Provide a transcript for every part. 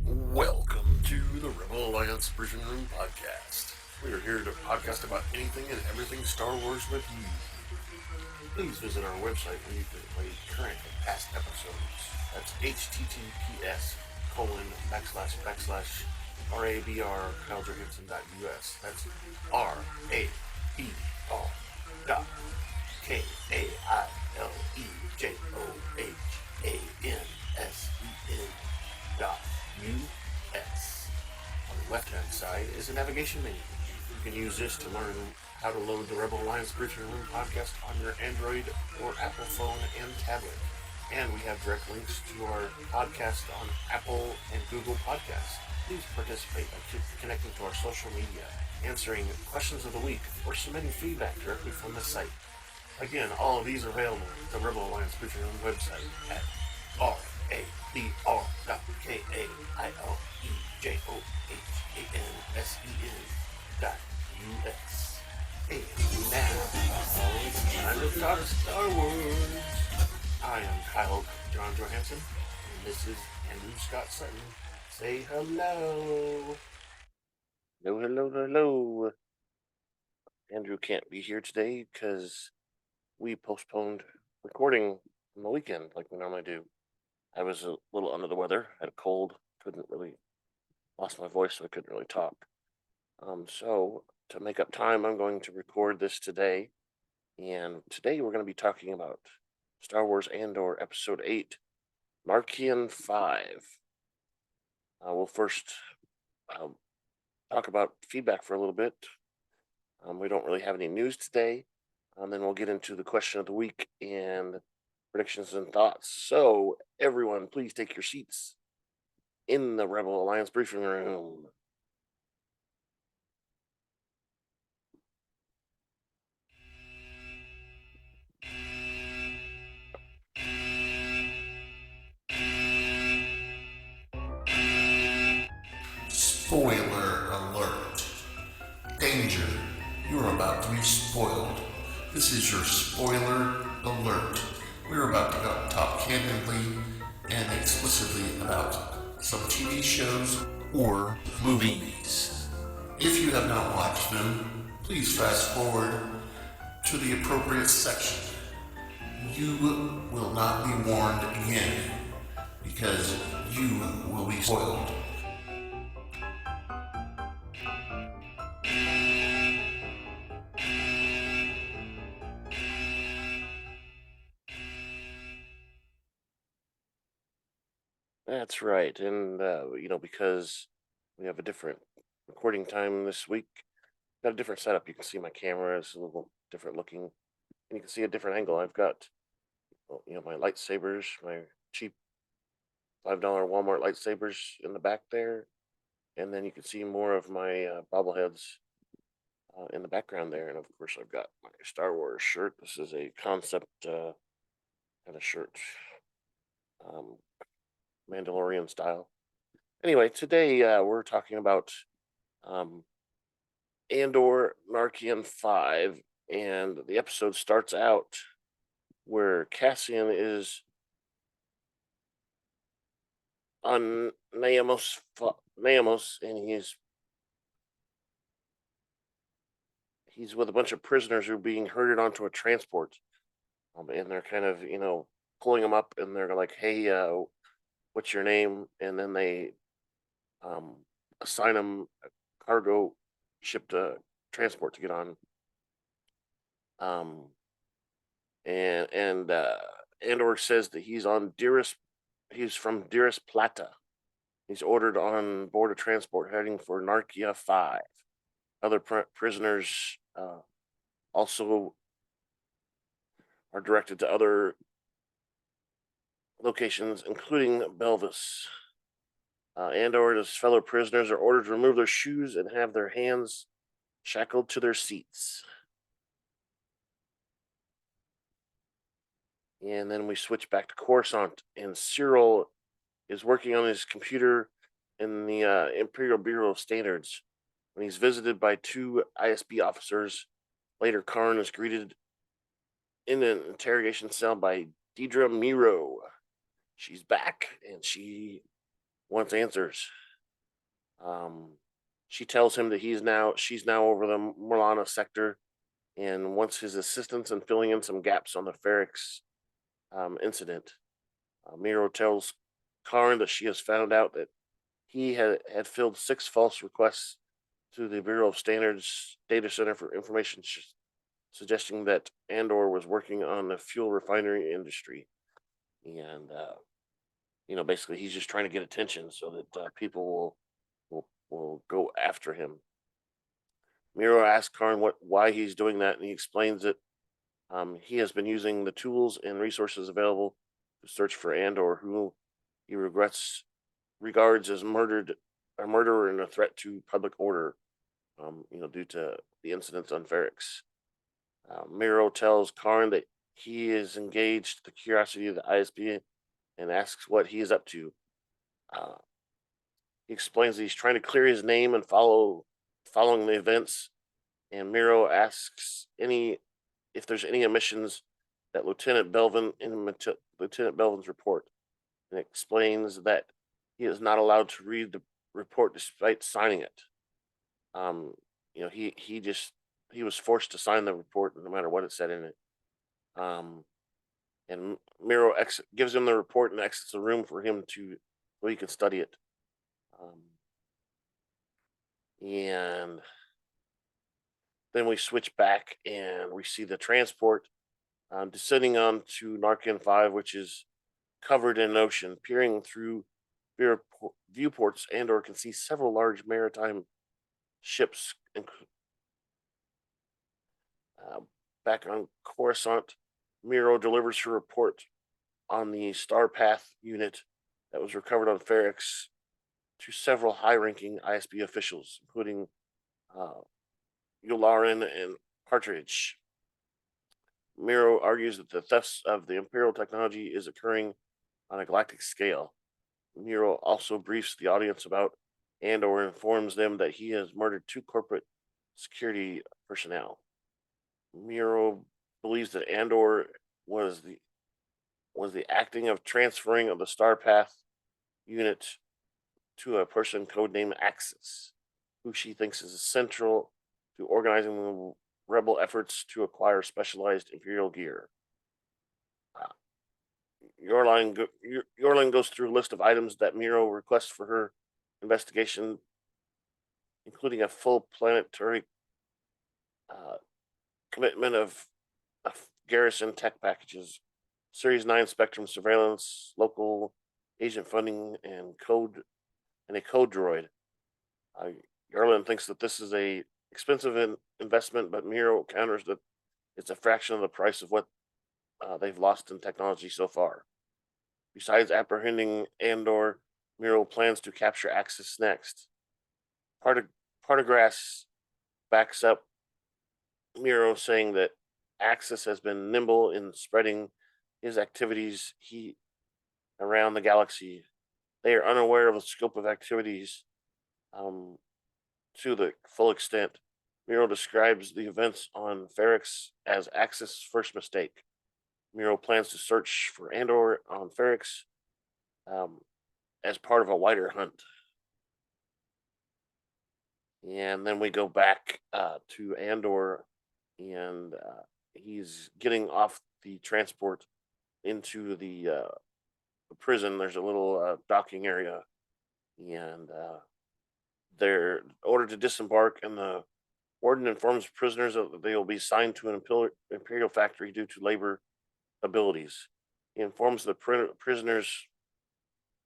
Welcome to the Rebel Alliance Briefing Room Podcast. We are here to podcast about anything and everything Star Wars with you. Please visit our website where you can play current and past episodes. That's https://RABR.KyleJohansson.us. That's RABR.KIleJohansen.us. On the left-hand side is a navigation menu. You can use this to learn how to load the Rebel Alliance Briefing Room podcast on your Android or Apple phone and tablet. And we have direct links to our podcast on Apple and Google Podcasts. Please participate by connecting to our social media, answering questions of the week, or submitting feedback directly from the site. Again, all of these are available at the Rebel Alliance Briefing Room website at RABR.KIleJohansen.us. And now, it's time to talk Star Wars. I am Kyle John Johansson, and this is Andrew Scott Sutton. Say hello. Hello. Andrew can't be here today because we postponed recording on the weekend like we normally do. I was a little under the weather, had a cold, lost my voice, so I couldn't really talk. So to make up time, I'm going to record this today. And today we're going to be talking about Star Wars Andor Episode 8, Narkina 5. We'll first talk about feedback for a little bit. We don't really have any news today. Then we'll get into the question of the week and predictions and thoughts. So, everyone, please take your seats in the Rebel Alliance Briefing Room. Spoiler alert. Danger. You're about to be spoiled. This is your spoiler alert. We're about to talk candidly and explicitly about some TV shows or movies. If you have not watched them, please fast forward to the appropriate section. You will not be warned again because you will be spoiled. That's right, and because we have a different recording time this week, got a different setup. You can see my camera is a little different looking, and you can see a different angle. I've got, my lightsabers, my cheap $5 Walmart lightsabers in the back there, and then you can see more of my bobbleheads in the background there. And of course, I've got my Star Wars shirt. This is a concept kind of shirt, Mandalorian style. Anyway, today we're talking about Andor Narkina 5, and the episode starts out where Cassian is on Naamos, and he's with a bunch of prisoners who are being herded onto a transport, and they're kind of pulling him up, and they're like, "Hey, what's your name?" And then they assign him a cargo ship to transport to get on. And Andor says that he's from Dearest Plata. He's ordered on board a transport heading for Narkina 5. Other prisoners also are directed to other locations, including Belvis. Andor and his fellow prisoners are ordered to remove their shoes and have their hands shackled to their seats. And then we switch back to Coruscant, and Cyril is working on his computer in the Imperial Bureau of Standards when he's visited by two ISB officers. Later, Karn is greeted in an interrogation cell by Deidre Meero. She's back, and she wants answers. She tells him that she's now over the Morlana sector and wants his assistance in filling in some gaps on the Ferrix incident. Meero tells Karn that she has found out that he had filled 6 false requests to the Bureau of Standards Data Center for Information, suggesting that Andor was working on the fuel refinery industry. And, basically he's just trying to get attention so that people will go after him. Meero asks Karn why he's doing that, and he explains that he has been using the tools and resources available to search for Andor, who he regards as a murderer and a threat to public order. Due to the incidents on Ferrix. Meero tells Karn that he is engaged the curiosity of the ISB and asks what he is up to. He explains that he's trying to clear his name and following the events. And Meero asks if there's any omissions that Lieutenant Belvin's report, and explains that he is not allowed to read the report despite signing it. He was forced to sign the report no matter what it said in it. And Meero gives him the report and exits the room for him so he can study it. And then we switch back and we see the transport descending onto Narkin 5, which is covered in ocean. Peering through viewports, Andor can see several large maritime ships. Back on Coruscant, Meero delivers her report on the Starpath unit that was recovered on Ferrix to several high-ranking ISB officials, including Yularen and Partridge. Meero argues that the thefts of the Imperial technology is occurring on a galactic scale. Meero also briefs the audience about Andor and informs them that he has murdered 2 corporate security personnel. Meero believes that Andor was the acting of transferring of the Starpath unit to a person codenamed Axis, who she thinks is central to organizing the rebel efforts to acquire specialized Imperial gear. Yorlin goes through a list of items that Meero requests for her investigation, including a full planetary commitment of garrison tech packages, Series 9 Spectrum surveillance, local agent funding, and a code droid. Yorlin thinks that this is a expensive investment, but Meero counters that it's a fraction of the price of what they've lost in technology so far. Besides apprehending Andor, Meero plans to capture Axis next. Partagrass backs up Meero, saying that Axis has been nimble in spreading his activities around the galaxy. They are unaware of the scope of activities to the full extent. Meero describes the events on Ferrix as Axis' first mistake. Meero plans to search for Andor on Ferrix as part of a wider hunt. And then we go back to Andor, and he's getting off the transport into the prison. There's a little docking area, and they're ordered to disembark, and the warden informs prisoners that they will be assigned to an Imperial factory due to labor abilities. He informs the prisoners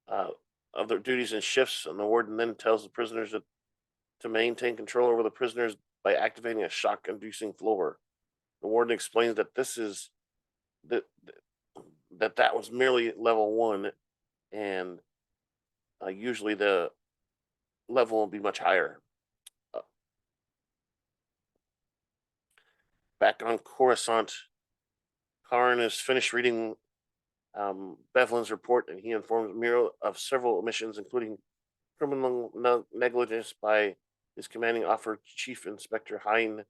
of their duties and shifts, and the warden then tells the prisoners to maintain control over the prisoners by activating a shock-inducing floor. The warden explains that that was merely level 1, and usually the level will be much higher. Back on Coruscant, Karn is finished reading Bevlin's report, and he informs Meero of several omissions, including criminal negligence by his commanding officer, Chief Inspector Hein,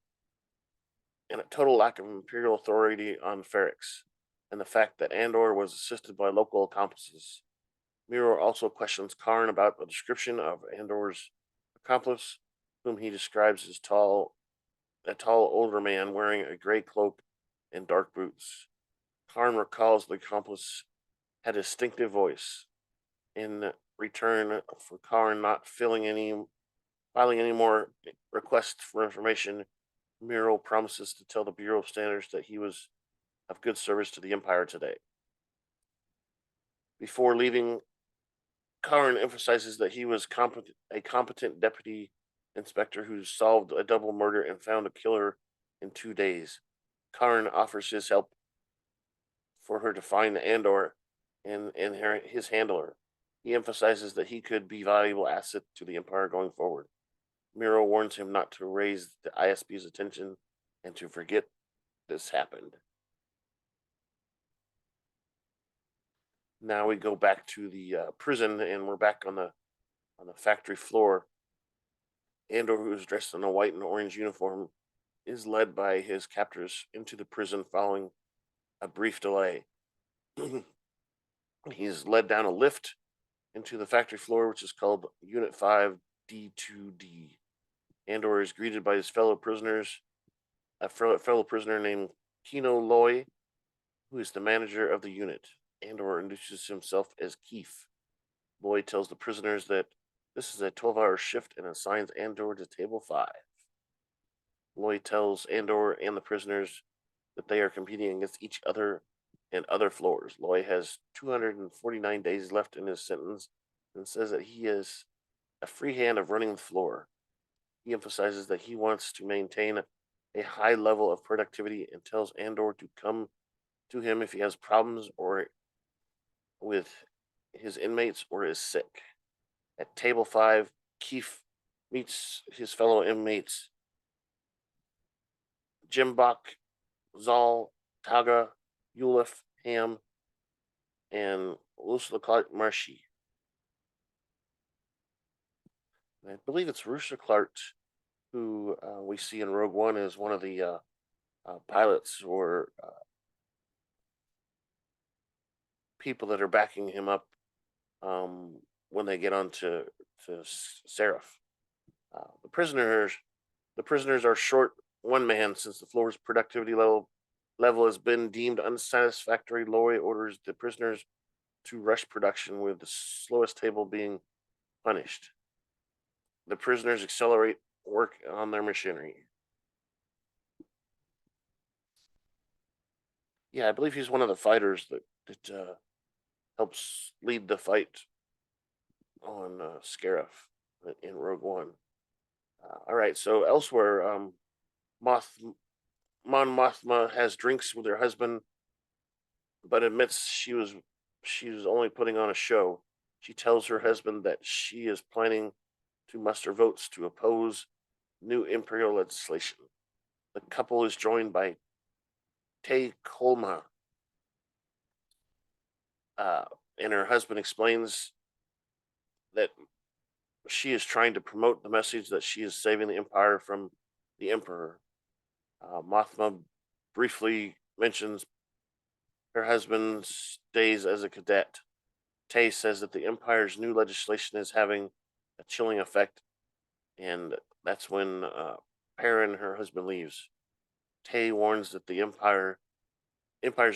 and a total lack of Imperial authority on Ferrix, and the fact that Andor was assisted by local accomplices. Meero also questions Karn about the description of Andor's accomplice, whom he describes as a tall older man wearing a gray cloak and dark boots. Karn recalls the accomplice had a distinctive voice. In return for Karn not filing any more requests for information, Meero promises to tell the Bureau of Standards that he was of good service to the Empire today. Before leaving, Karn emphasizes that he was a competent deputy inspector who solved a double murder and found a killer in 2 days. Karn offers his help for her to find Andor and his handler. He emphasizes that he could be a valuable asset to the Empire going forward. Meero warns him not to raise the ISB's attention and to forget this happened. Now we go back to the prison, and we're back on the factory floor. Andor, who is dressed in a white and orange uniform, is led by his captors into the prison following a brief delay. He's led down a lift into the factory floor, which is called Unit 5 D2D. Andor is greeted by his fellow prisoners, a fellow prisoner named Kino Loy, who is the manager of the unit. Andor introduces himself as Keith. Loy tells the prisoners that this is a 12-hour shift and assigns Andor to Table 5. Loy tells Andor and the prisoners that they are competing against each other and other floors. Loy has 249 days left in his sentence and says that he is a free hand of running the floor. He emphasizes that he wants to maintain a high level of productivity and tells Andor to come to him if he has problems or with his inmates or is sick. At Table 5, Keith meets his fellow inmates Jimbok, Zal, Taga, Yulif, Ham, and Ursula Clark Marshy. I believe it's Ursula Clark who we see in Rogue One as one of the pilots or people that are backing him up when they get on to Seraph. The prisoners are short one man since the floor's productivity level has been deemed unsatisfactory. Loy orders the prisoners to rush production, with the slowest table being punished. The prisoners accelerate work on their machinery. Yeah, I believe he's one of the fighters that helps lead the fight on Scarif in Rogue One. All right, so elsewhere, Mon Mothma has drinks with her husband, but admits she was only putting on a show. She tells her husband that she is planning to muster votes to oppose new imperial legislation. The couple is joined by Tay Kolma, and her husband explains that she is trying to promote the message that she is saving the Empire from the Emperor. Mothma briefly mentions her husband's days as a cadet. Tay says that the Empire's new legislation is having a chilling effect, and that's when Perrin, her husband, leaves. Tay warns that the Empire's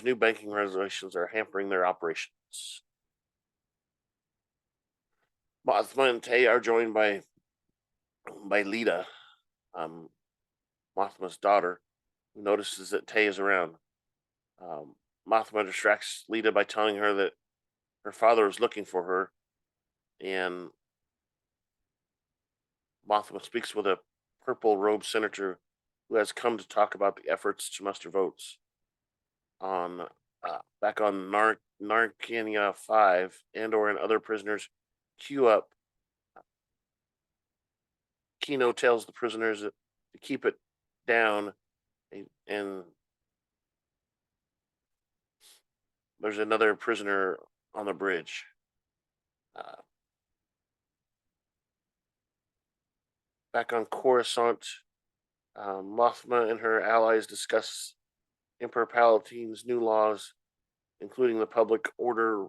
new banking regulations are hampering their operations. Mothma and Tay are joined by Lita, Mothma's daughter, who notices that Tay is around. Mothma distracts Lita by telling her that her father is looking for her, and Mothma speaks with a purple robed senator who has come to talk about the efforts to muster votes. On back on Narkina 5, Andor and other prisoners queue up. Kino tells the prisoners to keep it down, and there's another prisoner on the bridge. Back on Coruscant, Mothma and her allies discuss Emperor Palpatine's new laws, including the public order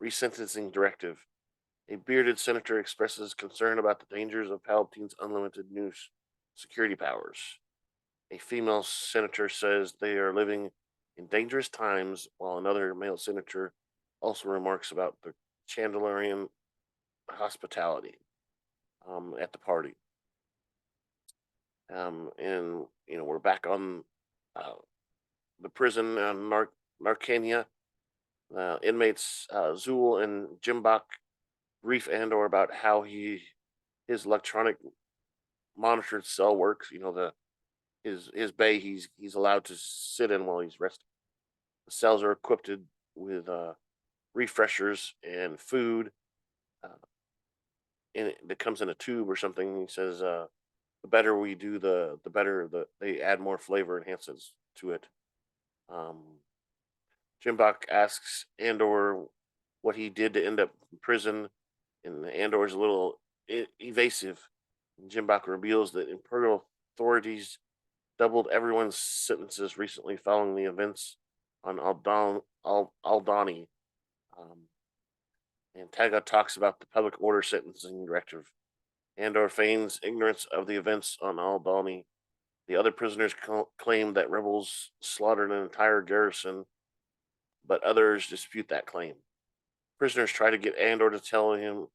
resentencing directive. A bearded senator expresses concern about the dangers of Palpatine's unlimited new security powers. A female senator says they are living in dangerous times, while another male senator also remarks about the Chandlerian hospitality at the party. And we're back on uh, the prison on Narkina. Inmates Zool and Jimbok brief Andor about how his electronic monitored cell works. The his bay he's allowed to sit in while he's resting. The cells are equipped with refreshers and food, uh, and it comes in a tube or something. He says the better we do, the better they add more flavor enhancements to it. Um, Jimbok asks Andor what he did to end up in prison, and Andor's a little evasive. Jimbok reveals that Imperial authorities doubled everyone's sentences recently following the events on Aldani. Um, and Taga talks about the public order sentencing directive. Andor feigns ignorance of the events on Aldani. The other prisoners claim that rebels slaughtered an entire garrison, but others dispute that claim. Prisoners try to get Andor to tell him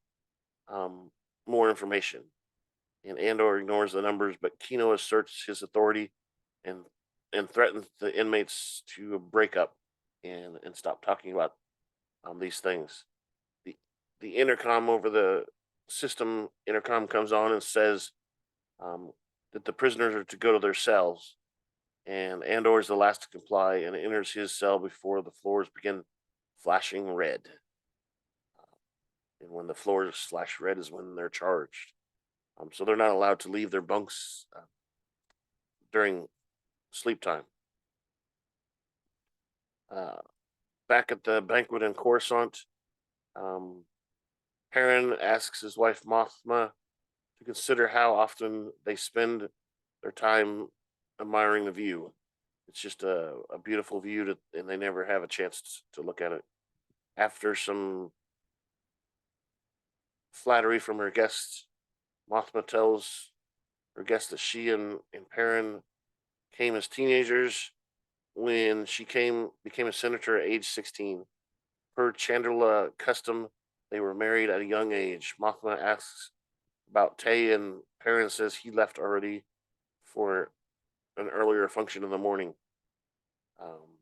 um, more information, and Andor ignores the numbers, but Kino asserts his authority and threatens the inmates to break up and stop talking about these things. The the intercom over the system intercom comes on and says um, that the prisoners are to go to their cells, and Andor is the last to comply and enters his cell before the floors begin flashing red. And when the floors flash red is when they're charged. So they're not allowed to leave their bunks during sleep time. Uh, Back at the banquet in Coruscant, um, Perrin asks his wife Mothma to consider how often they spend their time admiring the view. It's just a beautiful view, and they never have a chance to look at it. After some flattery from her guests, Mothma tells her guests that she and Perrin came as teenagers when she became a senator at age 16. Per Chandler custom, they were married at a young age. Mothma asks about Tay, and Perrin says he left already for an earlier function in the morning. Um,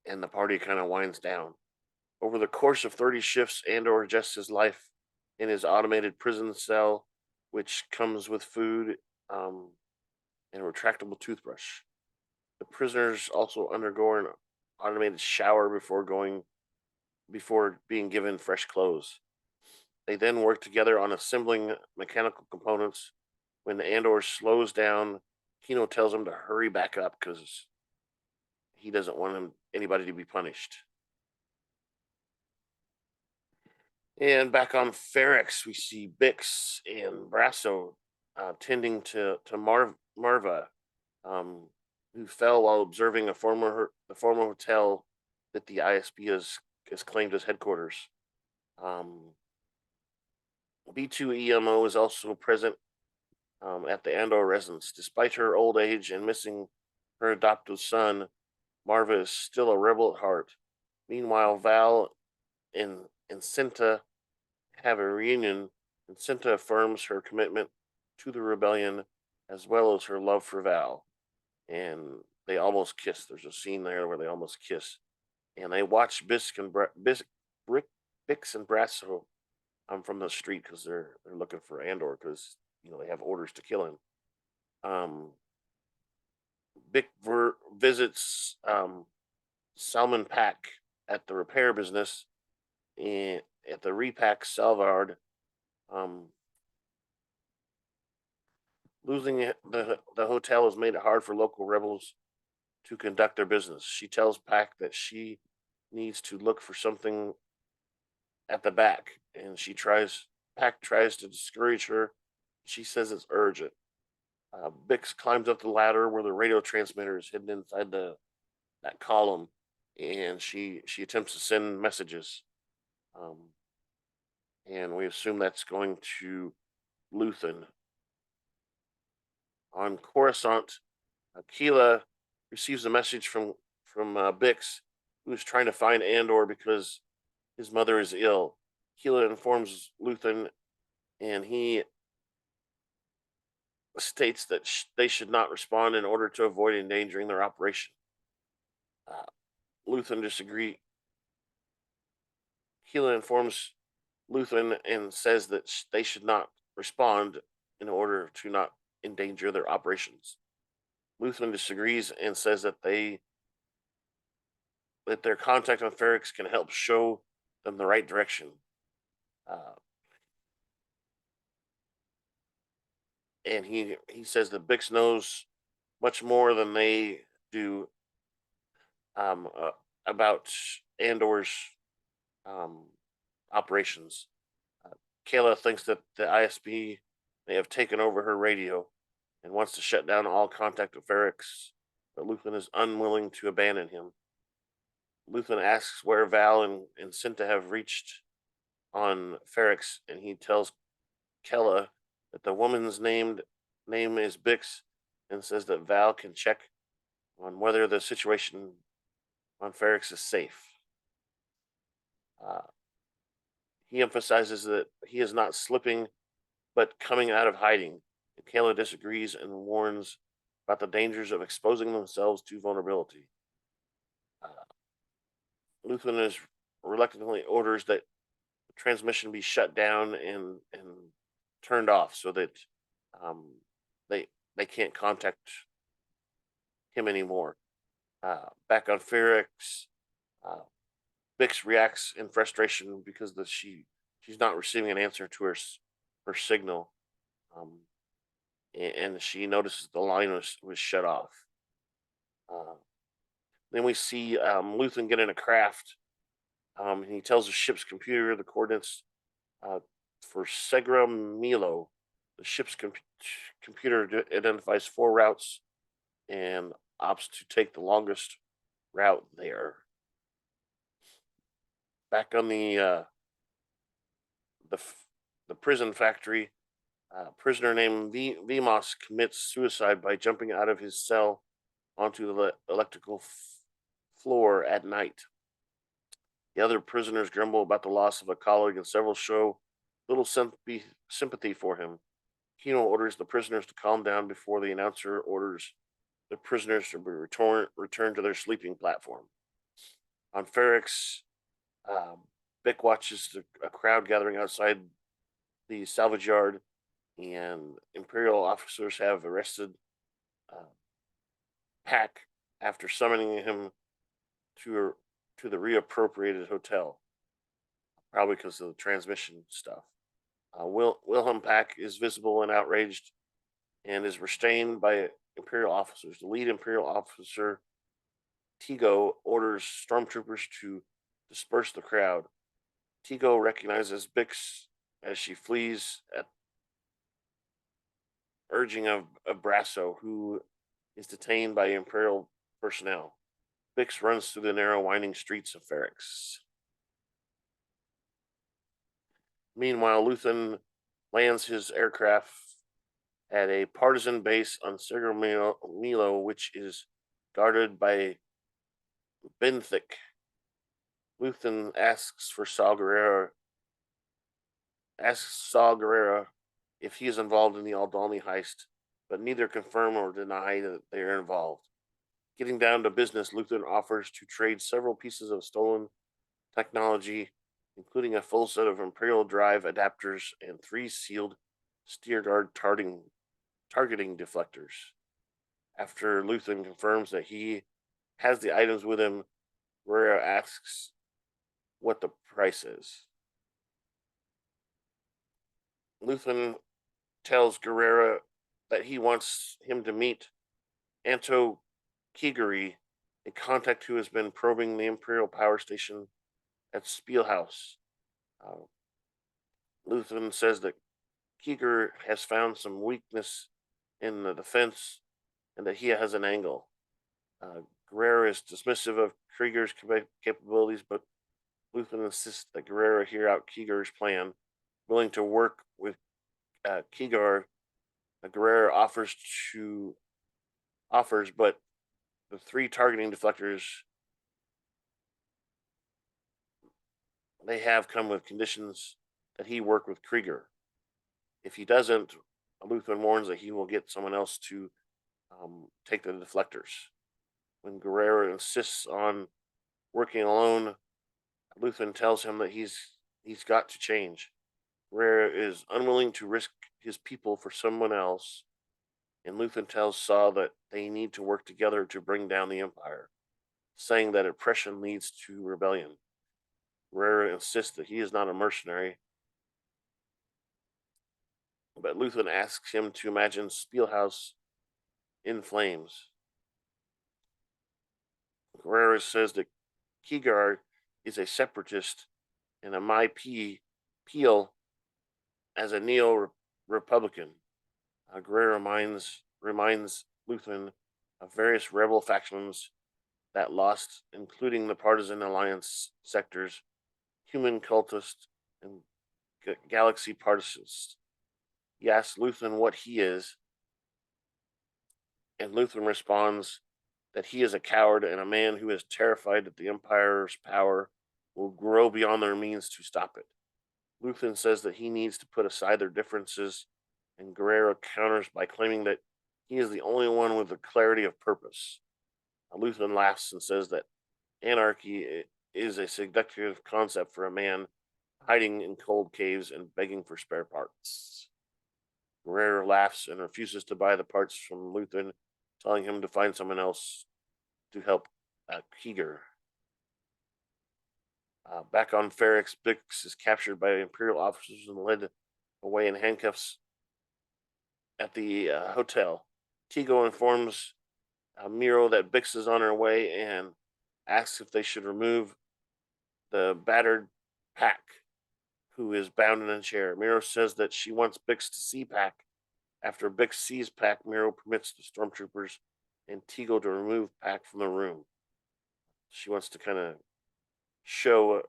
and the party kind of winds down. Over the course of 30 shifts, Andor adjusts his life in his automated prison cell, which comes with food and a retractable toothbrush. The prisoners also undergo an automated shower before being given fresh clothes. They then work together on assembling mechanical components. When Andor slows down, Kino tells him to hurry back up because he doesn't want anybody to be punished. And back on Ferrix, we see Bix and Brasso tending to Marva, um, who fell while observing the former hotel that the ISB has claimed as headquarters. B2EMO is also present at the Andor residence. Despite her old age and missing her adoptive son, Marva is still a rebel at heart. Meanwhile, Val and Cinta have a reunion, and Cinta affirms her commitment to the rebellion as well as her love for Val. And they almost kiss. There's a scene there where they almost kiss. And they watch Bix and Brasso from the street because they're looking for Andor because they have orders to kill him. Bick visits Salman Pack at the repair business and at the Repack Salvard. Um, Losing the hotel has made it hard for local rebels to conduct their business. She tells Pack that she needs to look for something at the back, and Pack tries to discourage her. She says it's urgent. Bix climbs up the ladder where the radio transmitter is hidden inside that column, and she attempts to send messages. Um, and we assume that's going to Luthen. On Coruscant, Keela receives a message from Bix, who is trying to find Andor because his mother is ill. Keela informs Luthen, and he states that they should not respond in order to avoid endangering their operation. Uh, Luthen disagrees. Keela informs Luthen and says that they should not respond in order to not endanger their operations. Luthen disagrees and says that their contact on Ferrix can help show them the right direction. Uh, and he says that Bix knows much more than they do um, uh, about Andor's um, operations. Kayla thinks that the ISB may have taken over her radio and wants to shut down all contact with Ferrix, but Luthen is unwilling to abandon him. Luthen asks where Val and Cinta have reached on Ferrix, and he tells Kella that the woman's name is Bix, and says that Val can check on whether the situation on Ferrix is safe. Uh, he emphasizes that he is not slipping, but coming out of hiding. And Kayla disagrees and warns about the dangers of exposing themselves to vulnerability. Uh, Luthen is reluctantly orders that the transmission be shut down and turned off so that um, they they can't contact him anymore. Back on Ferrix, uh, Bix reacts in frustration because she's not receiving an answer to her signal, um, and she notices the line was shut off. Uh, then we see Luthen get in a craft. And he tells the ship's computer the coordinates uh, for Segra Milo. The ship's computer identifies 4 routes and opts to take the longest route there. Back on the the prison factory, a prisoner named Vimos commits suicide by jumping out of his cell onto the electrical floor at night. The other prisoners grumble about the loss of a colleague, and several show little sympathy for him. Kino orders the prisoners to calm down before the announcer orders the prisoners to be returned to their sleeping platform. On Ferrix, um, Bick watches a crowd gathering outside the salvage yard, and Imperial officers have arrested uh, Pack after summoning him to to the reappropriated hotel, probably because of the transmission stuff. Wilhelm Pack is visible and outraged and is restrained by Imperial officers. The lead Imperial officer, Tigo, orders stormtroopers to disperse the crowd. Tigo recognizes Bix as she flees at urging of Brasso, who is detained by Imperial personnel. Bix runs through the narrow, winding streets of Ferrix. Meanwhile, Luthen lands his aircraft at a partisan base on Segra Milo, which is guarded by Benthic. Luthen asks Saw Gerrera if he is involved in the Aldani heist, but neither confirm or deny that they are involved. Getting down to business, Luthen offers to trade several pieces of stolen technology, including a full set of Imperial drive adapters and 3 sealed steer guard targeting deflectors. After Luthen confirms that he has the items with him, Gerrera asks what the price is. Luthen tells Gerrera that he wants him to meet Anto Kigari, a contact who has been probing the Imperial power station at Spielhaus. Uh, Luthen says that Kiger has found some weakness in the defense and that he has an angle. Uh, Gerrera is dismissive of Krieger's capabilities, but Luthen insists that Gerrera hear out Krieger's plan. Willing to work with Krieger, Gerrera offers, but the 3 targeting deflectors they have come with conditions that he work with Krieger. If he doesn't, Luthen warns that he will get someone else to take the deflectors. When Gerrera insists on working alone, Luthen tells him that he's got to change. Gerrera is unwilling to risk his people for someone else, and Luthen tells Saw that they need to work together to bring down the Empire, saying that oppression leads to rebellion. Gerrera insists that he is not a mercenary, but Luthen asks him to imagine Spielhaus in flames. Gerrera says that Krieger is a separatist and a Peel as a neo-republican. Gerrera reminds Luthen of various rebel factions that lost, including the Partisan Alliance sectors, human cultists, and galaxy partisans. He asks Luthen what he is, and Luthen responds that he is a coward and a man who is terrified that the Empire's power will grow beyond their means to stop it. Luthen says that he needs to put aside their differences, and Gerrera counters by claiming that he is the only one with the clarity of purpose. Luthen laughs and says that anarchy is a seductive concept for a man hiding in cold caves and begging for spare parts. Gerrera laughs and refuses to buy the parts from Luthen, telling him to find someone else to help Krieger. Back on Ferrix, Bix is captured by Imperial officers and led away in handcuffs at the hotel. Tigo informs Meero that Bix is on her way and asks if they should remove the battered Pack, who is bound in a chair. Meero says that she wants Bix to see Pack. After Bix sees Pack, Meero permits the stormtroopers and Tigo to remove Pack from the room. She wants to kind of show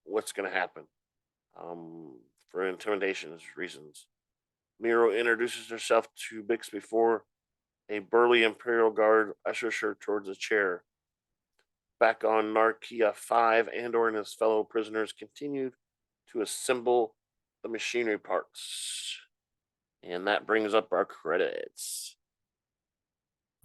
what's going to happen for intimidation reasons. Meero introduces herself to Bix before a burly Imperial guard ushers her towards a chair. Back on Narkina 5, Andor and his fellow prisoners continued to assemble the machinery parts. And that brings up our credits.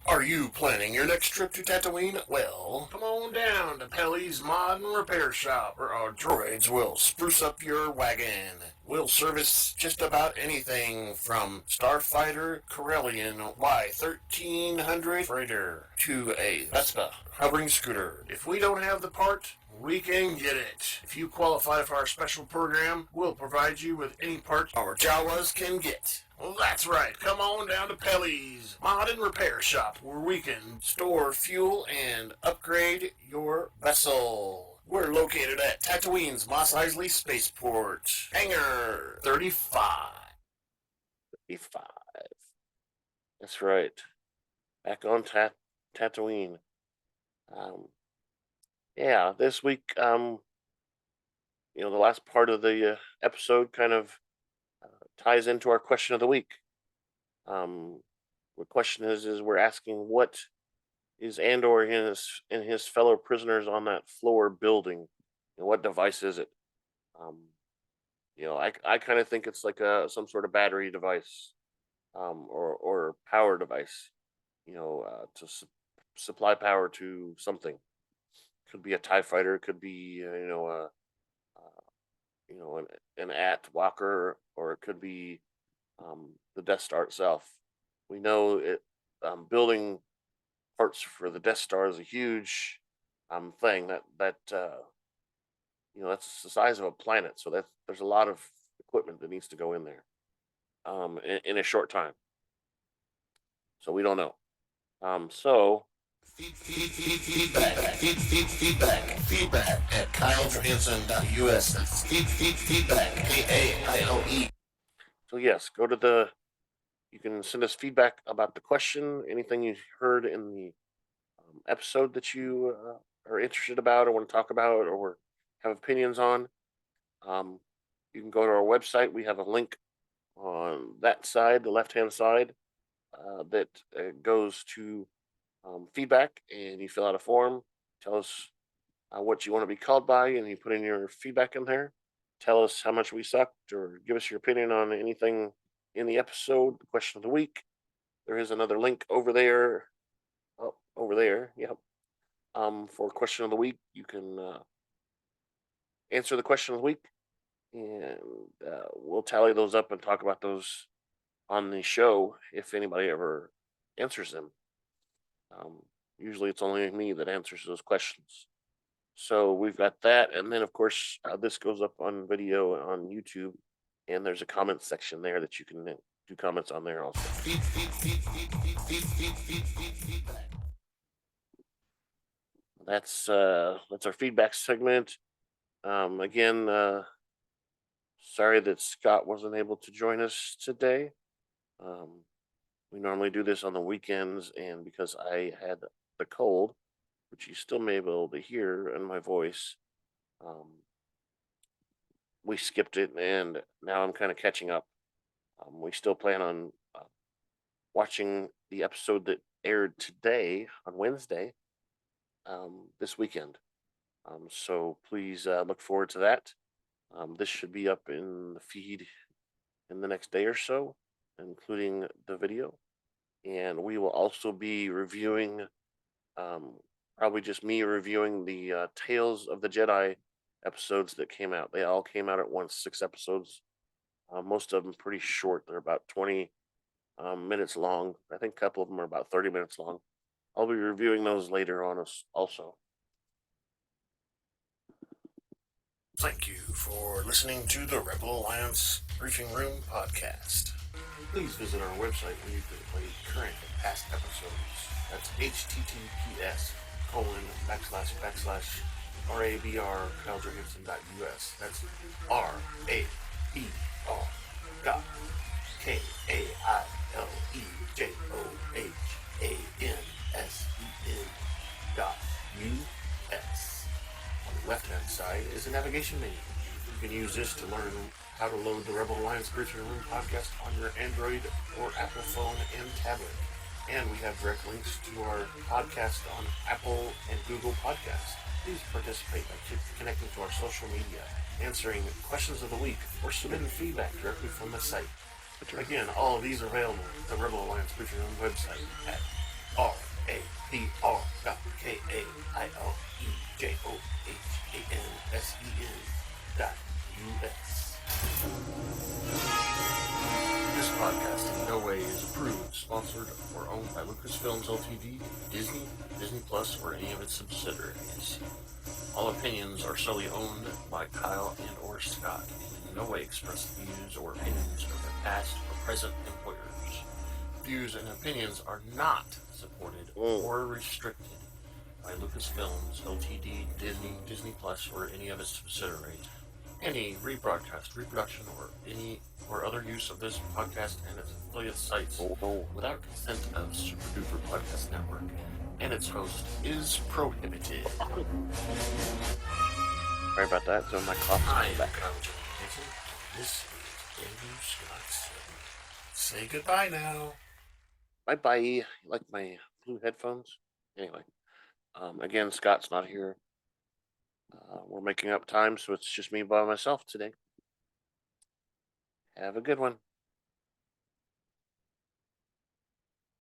Are you planning your next trip to Tatooine? Well, come on down to Pelly's Mod and Repair Shop, where our droids will spruce up your wagon. We'll service just about anything from Starfighter Corellian Y1300 freighter to a Vespa hovering scooter. If we don't have the part, we can get it. If you qualify for our special program, we'll provide you with any part our Jawas can get. Well, that's right. Come on down to Pelly's Mod and Repair Shop, where we can store fuel and upgrade your vessel. We're located at Tatooine's Mos Eisley Spaceport, Hangar 35. 35. That's right. Back on Tatooine. Yeah, this week, the last part of the episode kind of ties into our question of the week. The question is we're asking, what is Andor and his fellow prisoners on that floor building, and what device is it? I kind of think it's like some sort of battery device, or power device, to supply power to something. Could be a TIE fighter, could be an AT walker, or it could be the Death Star itself. We know it building parts for the Death Star is a huge thing that that's the size of a planet, so there's a lot of equipment that needs to go in there in a short time. So we don't know. Feedback at KyleJohansson.us. That's feedback, KAILE. So yes, you can send us feedback about the question, anything you heard in the episode that you are interested about or want to talk about or have opinions on, um, you can go to our website. We have a link on that side, the left hand side, that goes to feedback, and you fill out a form. Tell us what you want to be called by, and you put in your feedback in there. Tell us how much we sucked, or give us your opinion on anything in the episode. The question of the week. There is another link over there. Oh, over there. Yep. For question of the week, you can answer the question of the week, and we'll tally those up and talk about those on the show if anybody ever answers them. Um, Usually, it's only me that answers those questions. So we've got that, and then of course this goes up on video on YouTube, and there's a comment section there that you can do comments on there also. That's our feedback segment. Again, sorry that Scott wasn't able to join us today. We normally do this on the weekends, and because I had the cold, which you still may be able to hear in my voice, we skipped it, and now I'm kind of catching up. We still plan on watching the episode that aired today on Wednesday, this weekend. So please look forward to that. This should be up in the feed in the next day or so, including the video. And we will also be reviewing, probably just me reviewing the Tales of the Jedi episodes that came out. They all came out at once, 6 episodes. Most of them pretty short. They're about 20 minutes long. I think a couple of them are about 30 minutes long. I'll be reviewing those later on us also. Thank you for listening to the Rebel Alliance Briefing Room podcast. Please visit our website where you can play current and past episodes. That's https://RABR.KaileJohansson.us. That's RABR.KaileJohansson.us. On the left-hand side is a navigation menu. You can use this to learn how to load the Rebel Alliance Briefing Room podcast on your Android or Apple phone and tablet. And we have direct links to our podcast on Apple and Google Podcasts. Please participate by connecting to our social media, answering questions of the week, or submitting feedback directly from the site. Again, all of these are available at the Rebel Alliance Briefing Room website at RABR.KaileJohansson.us. This podcast in no way is approved, sponsored, or owned by Lucasfilms Ltd., Disney, Disney Plus, or any of its subsidiaries. All opinions are solely owned by Kyle and or Scott, and in no way express the views or opinions of their past or present employers. Views and opinions are not supported or restricted by Lucasfilms Ltd., Disney, Disney Plus, or any of its subsidiaries. Any rebroadcast, reproduction, or other use of this podcast and its affiliate sites without consent of Super Duper Podcast Network and its host is prohibited. Sorry about that. So my cough is back. This is Andrew Scott. Say goodbye now. Bye-bye. You like my blue headphones? Anyway, again, Scott's not here. We're making up time, so it's just me by myself today. Have a good one.